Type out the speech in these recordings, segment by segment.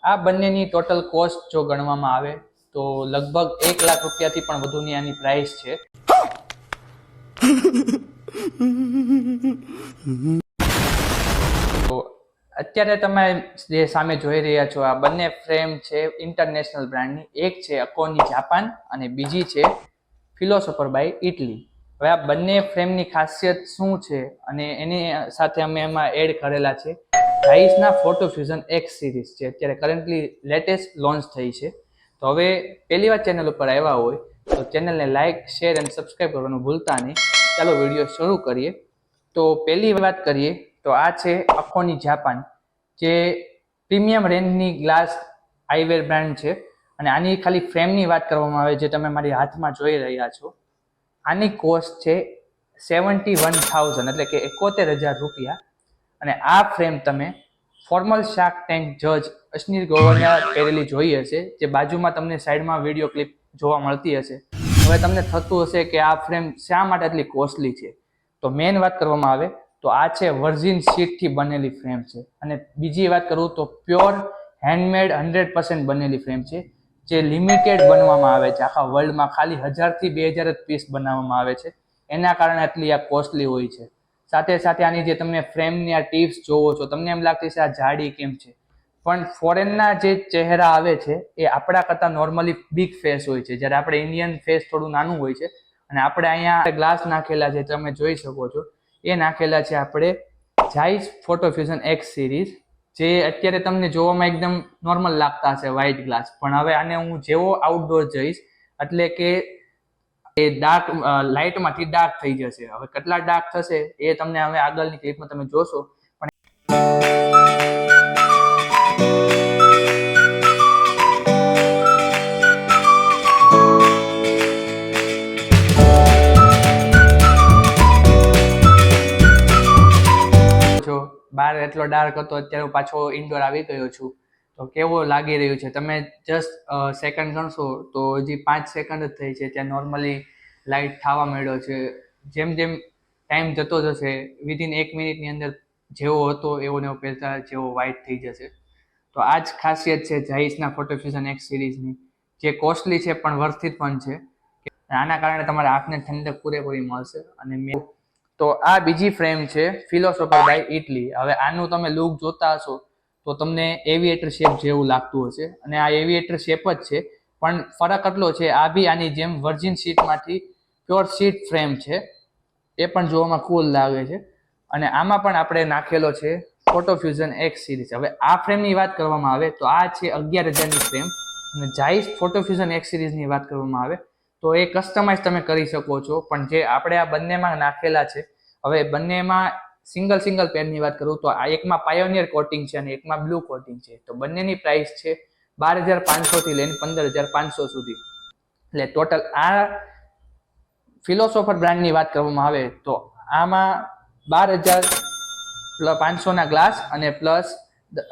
આ બંનેની total cost જો ગણવામાં આવે તો લગભગ 1 લાખ રૂપિયાથી પણ વધુની આની પ્રાઇસ છે. તો અત્યારે તમે જે સામે જોઈ રહ્યા છો આ બંને ફ્રેમ છે ઇન્ટરનેશનલ બ્રાન્ડની. એક છે અકોની જાપાન અને બીજી છે ફિલોસોફર બાય ઇટલી. હવે આ બંને ફ્રેમની ખાસિયત શું છે અને એની સાથે અમે એમાં એડ કરેલા છે ઝાઈસના ફોટો ફ્યુઝન એક્સ સિરીઝ છે. અત્યારે કરન્ટલી લેટેસ્ટ લોન્ચ થઈ છે. તો હવે પહેલી વાર ચેનલ ઉપર આવ્યા હોય તો ચેનલને લાઇક, શેર અને સબસ્ક્રાઈબ કરવાનું ભૂલતા નહીં. ચાલો વિડીયો શરૂ કરીએ. તો પહેલી વાત કરીએ તો આ છે અકોની જાપાન, જે પ્રીમિયમ રેન્જની ગ્લાસ આઈવેર બ્રાન્ડ છે. અને આની ખાલી ફ્રેમની વાત કરવામાં આવે જે તમે મારી હાથમાં જોઈ રહ્યા છો, આની કોસ્ટ છે 71,000 એટલે કે 71,000 રૂપિયા. અને આ ફ્રેમ તમે ફોર્મલ શાર્ક ટેન્ક જજ અશ્નીર ગોવરના પહેરેલી જોઈ હશે, જે બાજુમાં તમને સાઈડમાં વિડીયો ક્લિપ જોવા મળતી હશે. હવે તમને થતું હશે કે આ ફ્રેમ શા માટે આટલી કોસ્ટલી છે. તો મેઇન વાત કરવામાં આવે તો આ છે વર્જિન શીટથી બનેલી ફ્રેમ છે. અને બીજી વાત કરું તો પ્યોર હેન્ડમેડ 100% બનેલી ફ્રેમ છે, જે લિમિટેડ બનવામાં આવે છે. આખા વર્લ્ડમાં ખાલી 1000 થી 2000 જ પીસ બનાવવામાં આવે છે. એના કારણે આટલી આ કોસ્ટલી હોય છે. સાથે સાથે આની જે તમે ફ્રેમની આ ટીપ્સ જોવો છો તમને એમ લાગતી છે આ જાડી કેમ છે, પણ ફોરેનના જે ચહેરા આવે છે એ આપણા કરતાં નોર્મલી બિગ ફેસ હોય છે, જ્યારે આપણે ઇન્ડિયન ફેસ થોડું નાનું હોય છે. અને આપણે અહીંયા ગ્લાસ નાખેલા છે તમે જોઈ શકો છો, એ નાખેલા છે આપણે ઝાઈસ ફોટો ફ્યુઝન એક્સ સિરીઝ, જે અત્યારે તમને જોવામાં એકદમ નોર્મલ લાગતા હશે વ્હાઇટ ગ્લાસ. પણ હવે આને હું જેવો આઉટડોર જઈશ એટલે કે એ ડાર્ક લાઇટમાંથી ડાર્ક થઈ જશે. હવે કેટલા ડાર્ક થશે એ તમને હવે આગળની ક્લિપમાં તમે જોશો. પણ બહાર એટલો ડાર્ક હતો, અત્યારે હું પાછો ઇન્ડોર આવી ગયો છું. તો કેવો લાગી રહ્યું છે તમે જસ્ટ સેકન્ડ ગણશો તો હજી 5 સેકન્ડ જ થઈ છે ત્યાં નોર્મલી લાઇટ થવા માંડ્યો છે. જેમ જેમ ટાઈમ જતો જશે વિધિન 1 મિનિટની અંદર જેવો હતો એવો ને એવો પહેરતા જેવો વ્હાઇટ થઈ જશે. તો આ જ ખાસિયત છે ઝાઈસના ફોટો ફ્યુઝન એક્સ સિરીઝની, જે કોસ્ટલી છે પણ વર્થિટ પણ છે. આના કારણે તમારા આંખને ઠંડક પૂરેપૂરી મળશે. અને તો આ બીજી ફ્રેમ છે ફિલોસોફર બાય ઇટલી. હવે આનું તમે લુક જોતા હશો તો તમને એવિએટર શેપ જેવું લાગતું હશે, અને આ એવિએટર શેપ જ છે. પણ ફરક એટલો છે આ બી આની જેમ વર્જિન શીટમાંથી પ્યોર શીટ ફ્રેમ છે, એ પણ જોવામાં કુલ લાગે છે. અને આમાં પણ આપણે નાખેલો છે ફોટો ફ્યુઝન એક્સ સિરીઝ. હવે આ ફ્રેમની વાત કરવામાં આવે તો આ છે 11,000ની ફ્રેમ. અને ઝાઈસ ફોટો ફ્યુઝન એક્સ સિરીઝની વાત કરવામાં આવે તો એ કસ્ટમાઇઝ તમે કરી શકો છો. પણ જે આપણે આ બંનેમાં નાખેલા છે, હવે બંનેમાં સિંગલ પેનની વાત કરું તો આ એકમાં પાયોનિયર કોટિંગ છે અને એકમાં બ્લુ કોટિંગ છે. તો બંનેની પ્રાઇસ છે 12,500 થી લઈને 15,500 સુધી. એટલે ટોટલ આ ફિલોસોફર બ્રાન્ડની વાત કરવામાં આવે તો આમાં 12,500ના ગ્લાસ અને પ્લસ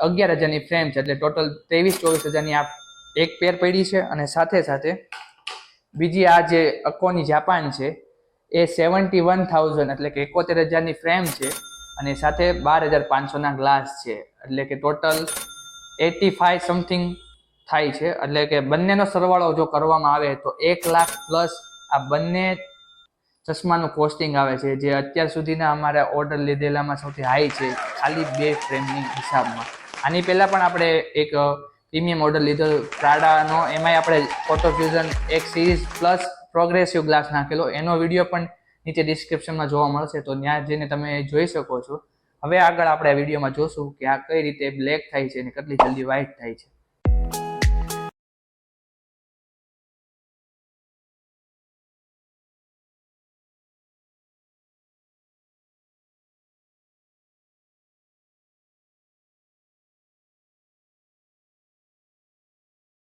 11,000ની ફ્રેમ છે. એટલે ટોટલ 23-24,000ની આ એક પેર પડી છે. અને સાથે સાથે બીજી આ જે અકોની જાપાન છે એ 71,000 એટલે કે 71,000ની ફ્રેમ છે અને સાથે 12,500ના ગ્લાસ છે. એટલે કે ટોટલ 85 સમથિંગ થાય છે. એટલે કે બંનેનો સરવાળો જો કરવામાં આવે તો 1 લાખ પ્લસ આ બંને ચશ્માનું કોસ્ટિંગ આવે છે, જે અત્યાર સુધીના અમારા ઓર્ડર લીધેલામાં સૌથી હાઈ છે ખાલી 2 ફ્રેમની હિસાબમાં. આની પહેલાં પણ આપણે એક પ્રીમિયમ ઓર્ડર લીધો પ્રાડાનો, એમાંય આપણે ફોટો ફ્યુઝન એક સિરીઝ પ્લસ પ્રોગ્રેસિવ ગ્લાસ નાખેલો. એનો વિડીયો પણ નીચે ડિસ્ક્રિપ્શનમાં જોવા મળશે, તો ત્યાં જઈને તમે જોઈ શકો છો. હવે આગળ આપણે આ વિડીયોમાં જોશું કે આ કઈ રીતે બ્લેક થાય છે અને કેટલી જલ્દી વ્હાઇટ થાય છે.